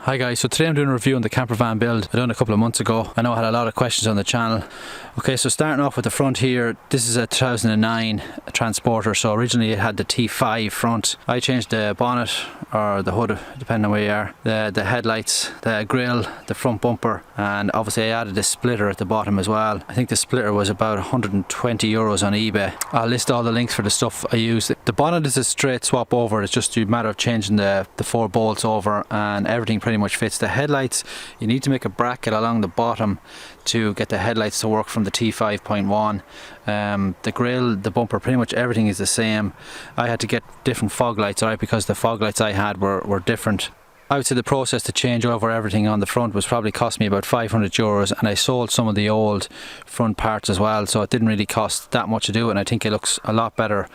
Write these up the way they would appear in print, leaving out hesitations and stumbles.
Hi guys, so today I'm doing a review on the camper van build I done a couple of months ago. I know I had a lot of questions on the channel. Okay, so starting off with the front here, this is a 2009 Transporter. So originally it had the T5 front. I changed the bonnet or the hood, depending on where you are, the headlights, the grille, the front bumper, and obviously I added a splitter at the bottom as well. I think the splitter was about 120 euros on eBay. I'll list all the links for the stuff I used. The bonnet is a straight swap over. It's just a matter of changing the 4 bolts over and everything pretty much fits. The headlights, you need to make a bracket along the bottom to get the headlights to work from the T5.1. The grille, the bumper, pretty much everything is the same. I had to get different fog lights, alright, because the fog lights I had were different. I would say the process to change over everything on the front was probably cost me about 500 euros, and I sold some of the old front parts as well, so it didn't really cost that much to do it, and I think it looks a lot better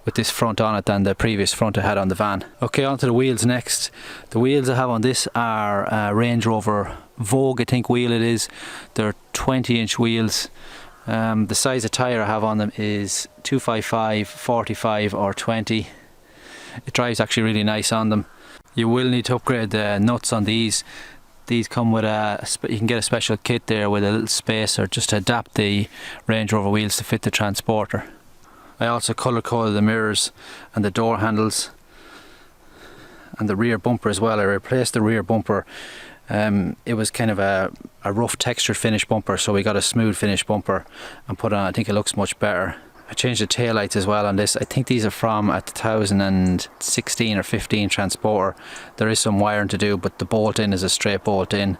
with this front on it than the previous front I had on the van. Okay, onto the wheels next. The wheels I have on this are Range Rover Vogue, I think wheel it is. They're 20-inch wheels. The size of tyre I have on them is 255, 45 or 20. It drives actually really nice on them. You will need to upgrade the nuts on these. These come with you can get a special kit there with a little spacer just to adapt the Range Rover wheels to fit the Transporter. I also colour coded the mirrors and the door handles and the rear bumper as well. I replaced the rear bumper. It was kind of a rough textured finish bumper, so we got a smooth finish bumper and put on. I think it looks much better. I changed the taillights as well on this. I think these are from a 2016 or 15 Transporter. There is some wiring to do, but the bolt in is a straight bolt in.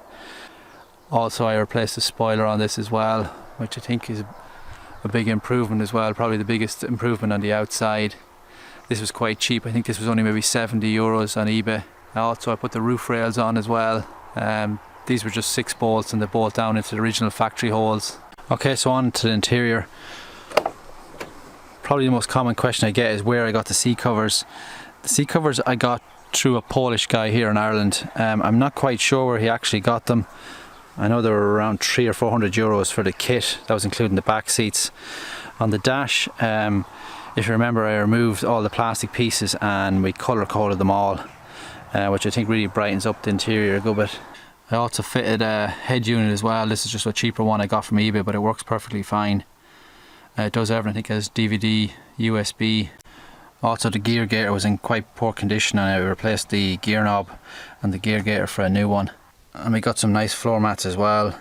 Also, I replaced the spoiler on this as well, which I think is a big improvement as well, probably the biggest improvement on the outside. This was quite cheap. I think this was only maybe 70 euros on eBay. Also, I put the roof rails on as well. These were just 6 bolts and they bolt down into the original factory holes. Okay, so on to the interior. Probably the most common question I get is where I got the seat covers. The seat covers I got through a Polish guy here in Ireland. I'm not quite sure where he actually got them. I know they were around 300 or 400 euros for the kit. That was including the back seats. On the dash, if you remember, I removed all the plastic pieces and we colour coded them all, which I think really brightens up the interior a good bit. I also fitted a head unit as well. This is just a cheaper one I got from eBay, but it works perfectly fine. It does everything. I think it has DVD, USB. Also, the gear gaiter was in quite poor condition and I replaced the gear knob and the gear gaiter for a new one. And we got some nice floor mats as well.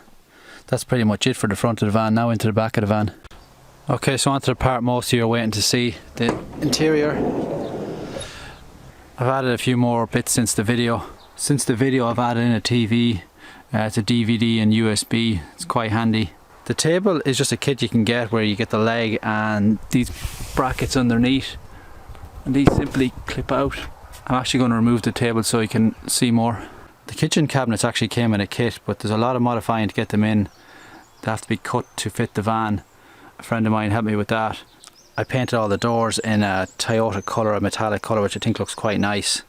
That's pretty much it for the front of the van. Now into the back of the van. Okay, so onto the part most of you are waiting to see, the interior. I've added a few more bits since the video. Since the video I've added in a TV, it's a DVD and USB. It's quite handy. The table is just a kit you can get where you get the leg and these brackets underneath, and these simply clip out. I'm actually going to remove the table so you can see more. The kitchen cabinets actually came in a kit, but there's a lot of modifying to get them in. They have to be cut to fit the van. A friend of mine helped me with that. I painted all the doors in a Toyota colour, a metallic colour, which I think looks quite nice.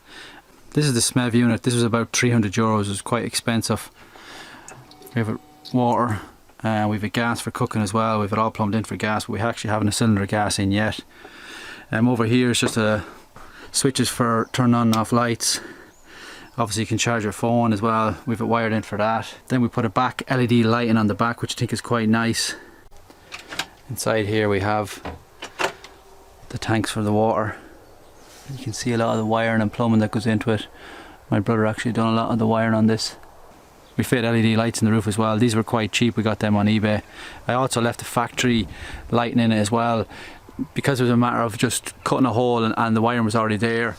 This is the SMEV unit. This was about 300 euros. It was quite expensive. We have water. We have a gas for cooking as well. We've it all plumbed in for gas, but we actually haven't a cylinder gas in yet. Over here is just switches for turn on and off lights. Obviously you can charge your phone as well. We've it wired in for that. Then we put a back LED lighting on the back, which I think is quite nice. Inside here we have the tanks for the water. You can see a lot of the wiring and plumbing that goes into it. My brother actually done a lot of the wiring on this. We fit LED lights in the roof as well. These were quite cheap. We got them on eBay. I also left the factory lighting in it as well, because it was a matter of just cutting a hole and the wiring was already there.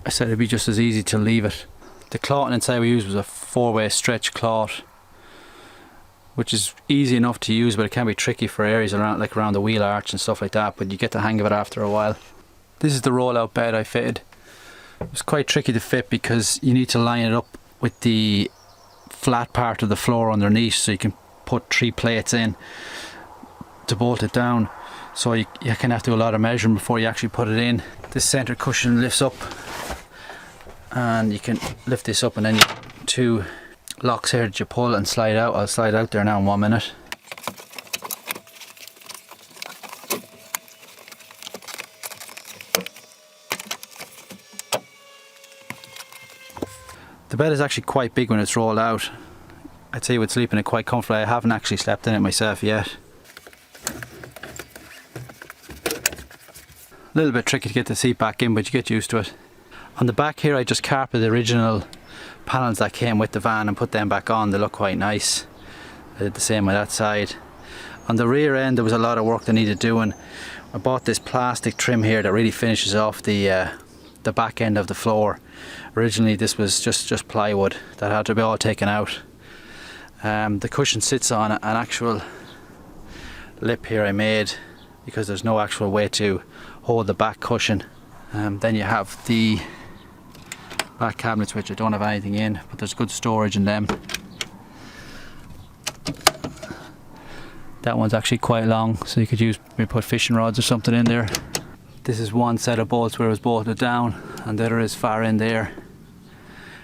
I said it'd be just as easy to leave it. The cloth inside we used was a 4-way stretch cloth, which is easy enough to use, but it can be tricky for areas around, like around the wheel arch and stuff like that, but you get the hang of it after a while. This is the rollout bed I fitted. It was quite tricky to fit because you need to line it up with the flat part of the floor underneath, so you can put 3 plates in to bolt it down. So you can have to do a lot of measuring before you actually put it in. This center cushion lifts up and you can lift this up, and then you 2 locks here that you pull and slide out. I'll slide out there now in 1 minute. bed is actually quite big when it's rolled out. I'd say you would sleep in it quite comfortably. I haven't actually slept in it myself yet. A little bit tricky to get the seat back in, but you get used to it. On the back here I just carpeted the original panels that came with the van and put them back on. They look quite nice. I did the same on that side. On the rear end there was a lot of work that needed doing. I bought this plastic trim here that really finishes off the back end of the floor. Originally this was just plywood that had to be all taken out. The cushion sits on an actual lip here I made, because there's no actual way to hold the back cushion. Then you have the back cabinets, which I don't have anything in, but there's good storage in them. That one's actually quite long, so you could use, maybe put fishing rods or something in there. This is one set of bolts where it was bolted down, and the other is far in there.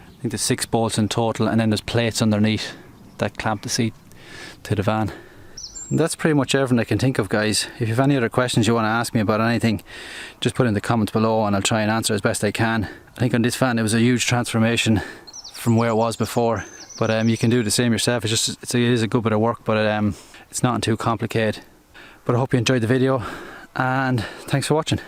I think there's 6 bolts in total, and then there's plates underneath that clamp the seat to the van. And that's pretty much everything I can think of, guys. If you have any other questions you want to ask me about anything, just put in the comments below and I'll try and answer as best I can. I think on this van it was a huge transformation from where it was before, but you can do the same yourself. It is a good bit of work, but it's not too complicated. But I hope you enjoyed the video, and thanks for watching.